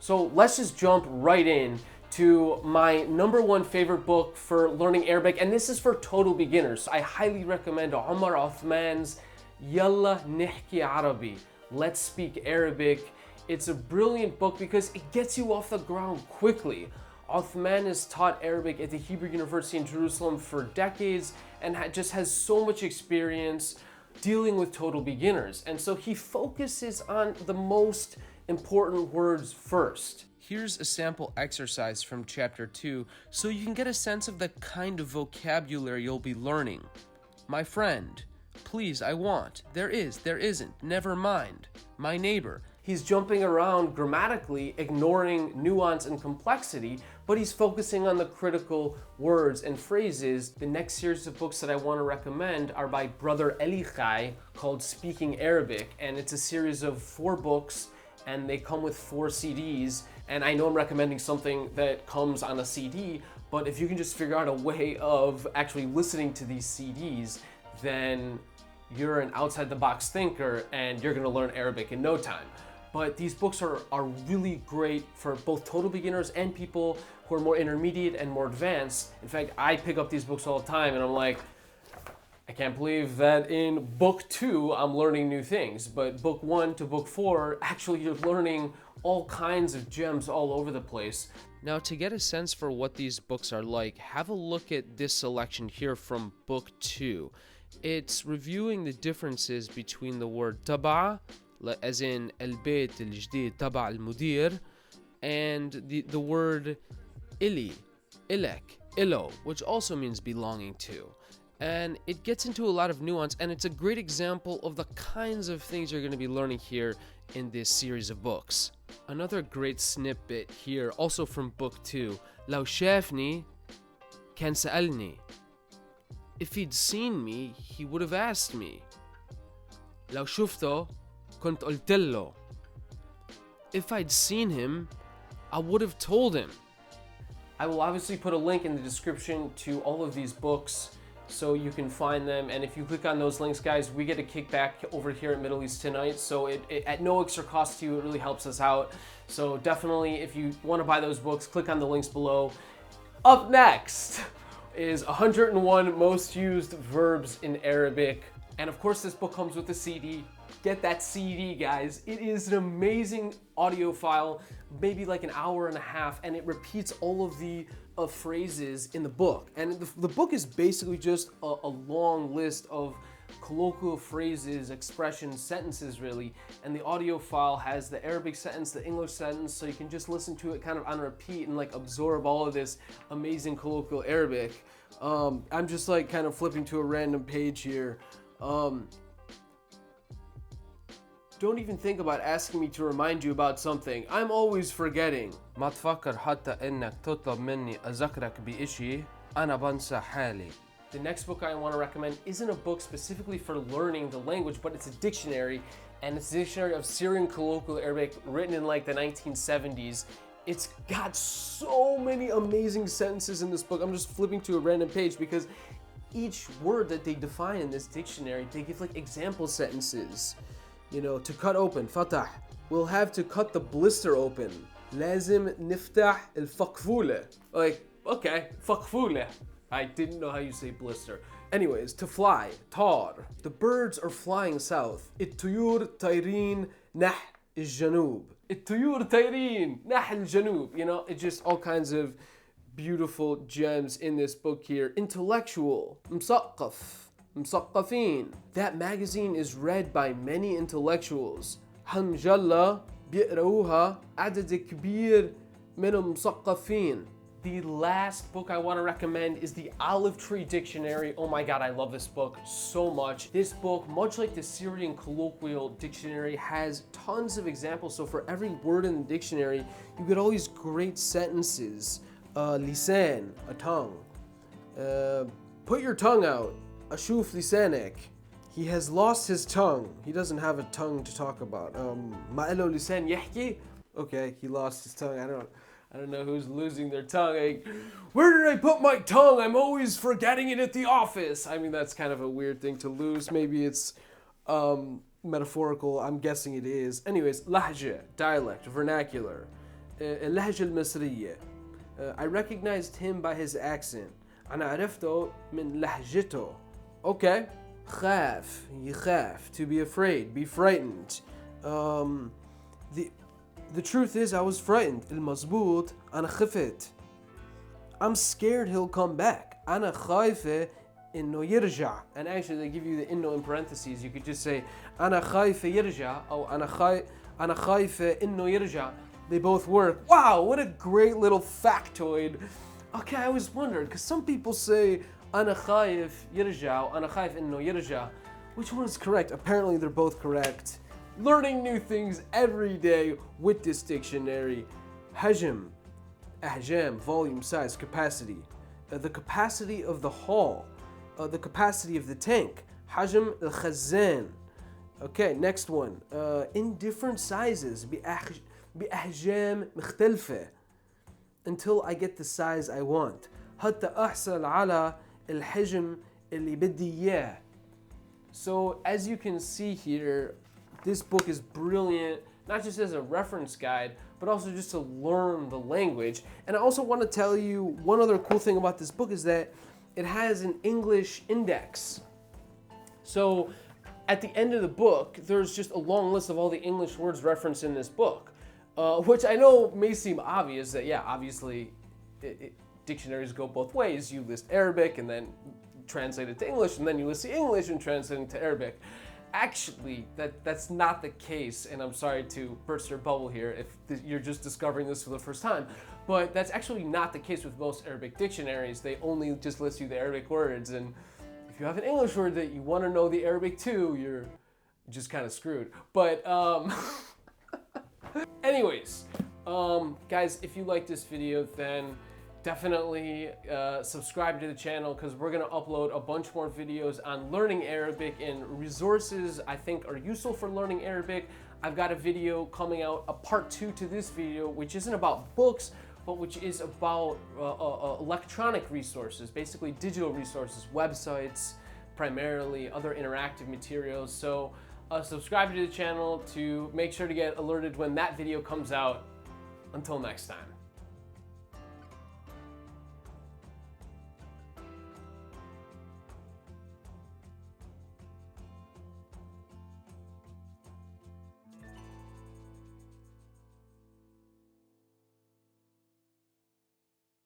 So let's just jump right in to my number one favorite book for learning Arabic, and this is for total beginners. I highly recommend Omar Othman's Yalla Nihki Arabi, Let's Speak Arabic. It's a brilliant book because it gets you off the ground quickly. Othman has taught Arabic at the Hebrew University in Jerusalem for decades and just has so much experience dealing with total beginners. And so he focuses on the most important words first. Here's a sample exercise from chapter 2 so you can get a sense of the kind of vocabulary you'll be learning. My friend, please, I want, there is, there isn't, never mind, my neighbor. He's jumping around grammatically, ignoring nuance and complexity, but he's focusing on the critical words and phrases. The next series of books that I want to recommend are by Brother Elichai called Speaking Arabic, and it's a series of 4 books, and they come with 4 CDs. And I know I'm recommending something that comes on a CD, but if you can just figure out a way of actually listening to these CDs, then you're an outside-the-box thinker and you're gonna learn Arabic in no time. But these books are really great for both total beginners and people who are more intermediate and more advanced. In fact, I pick up these books all the time and I'm like, I can't believe that in book 2 I'm learning new things, but book 1 to book 4, actually you're learning all kinds of gems all over the place. Now, to get a sense for what these books are like, have a look at this selection here from book 2. It's reviewing the differences between the word taba, as in البيت الجديد تبع المدير, and the word ili, ilek, ilo, which also means belonging to. And it gets into a lot of nuance, and it's a great example of the kinds of things you're going to be learning here in this series of books. Another great snippet here, also from book 2. لو شافني كان سألني. If he'd seen me, he would have asked me. لو شفته كنت قلت له. If I'd seen him, I would have told him. I will obviously put a link in the description to all of these books so you can find them, and if you click on those links, guys, we get a kickback over here at Middle East Tonight, so it at no extra cost to you, it really helps us out. So definitely, if you want to buy those books, click on the links below. Up next is 101 most used verbs in Arabic, and of course this book comes with a CD. Get that CD, guys. It is an amazing audio file, maybe like an hour and a half, and it repeats all of the phrases in the book. And the book is basically just a long list of colloquial phrases, expressions, sentences really, and the audio file has the Arabic sentence, the English sentence, so you can just listen to it kind of on repeat and like absorb all of this amazing colloquial Arabic. I'm just like kind of flipping to a random page here. Don't even think about asking me to remind you about something. I'm always forgetting. ما تفكر حتى إنك تطلب مني أذكرك بإشي أنا بنسى حالي. The next book I want to recommend isn't a book specifically for learning the language, but it's a dictionary, and it's a dictionary of Syrian colloquial Arabic written in like the 1970s. It's got so many amazing sentences in this book. I'm just flipping to a random page because each word that they define in this dictionary, they give like example sentences. You know, to cut open, فتح. We'll have to cut the blister open. لازم نفتح الفقفولة. Like, okay, فقفولة. I didn't know how you say blister. Anyways, to fly, طار. The birds are flying south. الطيور طايرين نحو الجنوب. الطيور طايرين نحو الجنوب. You know, it's just all kinds of beautiful gems in this book here. Intellectual, مثقف. مثقفين. That magazine is read by many intellectuals. هالمجلة بيقرأوها عدد كبير من المثقفين. The last book I want to recommend is the Olive Tree Dictionary. Oh my god, I love this book so much. This book, much like the Syrian Colloquial Dictionary, has tons of examples. So for every word in the dictionary, you get all these great sentences. Lisan, a tongue. Put your tongue out. أشوف لسانك. He has lost his tongue. He doesn't have a tongue to talk about. ما له لسان يحكي. Okay, he lost his tongue. I don't know who's losing their tongue. Like, where did I put my tongue? I'm always forgetting it at the office. I mean, that's kind of a weird thing to lose. Maybe it's metaphorical. I'm guessing it is. Anyways, lahja, dialect, vernacular. اللهجة المصرية. I recognized him by his accent. أنا عرفته من لهجته. Okay. خاف, يخاف, to be afraid, be frightened. The truth is I was frightened. المظبوط أنا خفت. I'm scared he'll come back. أنا خايفة إنه يرجع. And actually they give you the إنه in parentheses. You could just say أنا خايفة يرجع أو أنا خايفة إنه يرجع. They both work. Wow, what a great little factoid. Okay, I always wondered because some people say أنا خايف يرجع أو أنا خايف إنه يرجع. Which one is correct? Apparently they're both correct. Learning new things every day with this dictionary. حجم, أحجام, volume, size, capacity. The capacity of the hall. The capacity of the tank. حجم الخزان. Okay, next one. In different sizes. بأحجام مختلفة. Until I get the size I want. حتى أحصل على الحجم اللي بدي إياه. So as you can see here, this book is brilliant, not just as a reference guide, but also just to learn the language. And I also want to tell you one other cool thing about this book is that it has an English index. So at the end of the book, there's just a long list of all the English words referenced in this book, which I know may seem obvious that, yeah, obviously dictionaries go both ways. You list Arabic and then translate it to English, and then you list the English and translate it to Arabic. Actually, that's not the case, and I'm sorry to burst your bubble here if you're just discovering this for the first time, but that's actually not the case with most Arabic dictionaries. They only just list you the Arabic words, and if you have an English word that you want to know the Arabic too, you're just kind of screwed. But anyways, guys, if you like this video, then definitely subscribe to the channel because we're going to upload a bunch more videos on learning Arabic and resources I think are useful for learning Arabic. I've got a video coming out, a part 2 to this video, which isn't about books, but which is about electronic resources, basically digital resources, websites, primarily other interactive materials. So subscribe to the channel to make sure to get alerted when that video comes out. Until next time.